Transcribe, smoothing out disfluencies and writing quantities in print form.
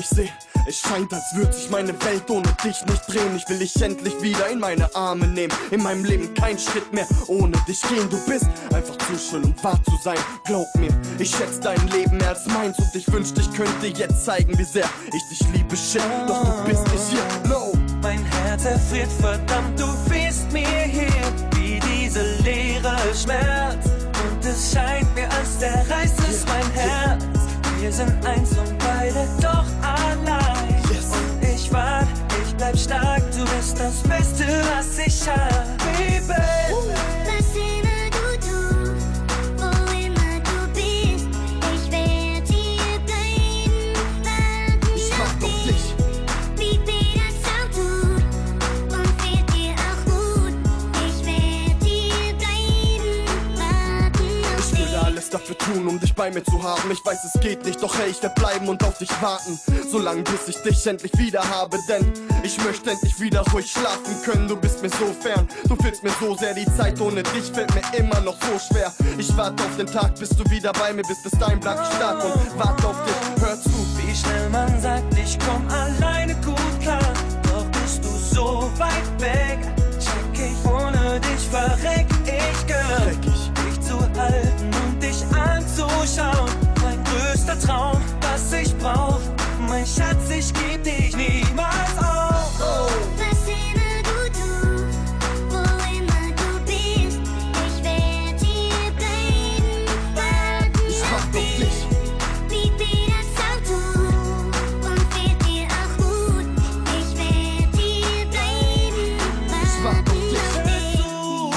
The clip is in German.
seh, es scheint, als würde sich meine Welt ohne dich nicht drehen. Ich will dich endlich wieder in meine Arme nehmen. In meinem Leben kein Schritt mehr ohne dich gehen. Du bist einfach zu schön, um wahr zu sein. Glaub mir, ich schätze dein Leben mehr als meins. Und ich wünschte, ich könnte jetzt zeigen, wie sehr ich dich liebe, shit. Doch du bist nicht hier, no. Mein Herz erfriert, verdammt, du fehlst mir hier wie diese leere Schmerz. Und es scheint mir, als der reißt es mein Herz. Wir sind eins und beide doch allein. Und ich warte, ich bleib stark, du bist das Beste, was ich hab, Baby. Was immer du tust, wo immer du bist, ich werd hier bleiben, warten Ich auf warte auf dich, dich. wie weh das auch tut, und fehlt dir auch Mut, ich werd hier bleiben, warten auf Ich dich. würde alles dafür tun, um dich bei mir zu haben. Ich weiß, es geht nicht, doch hey, ich werd bleiben und auf dich warten. Solange bis ich dich endlich wieder habe, denn ich möchte endlich wieder ruhig schlafen können. Du bist mir so fern, du fehlst mir so sehr. Die Zeit ohne dich fällt mir immer noch so schwer. Ich warte auf den Tag, bis du wieder bei mir bist. Bis dahin bleib ich stark und warte auf dich. Hör zu. Wie schnell man sagt, ich komm alleine gut klar. Doch bist du so weit weg,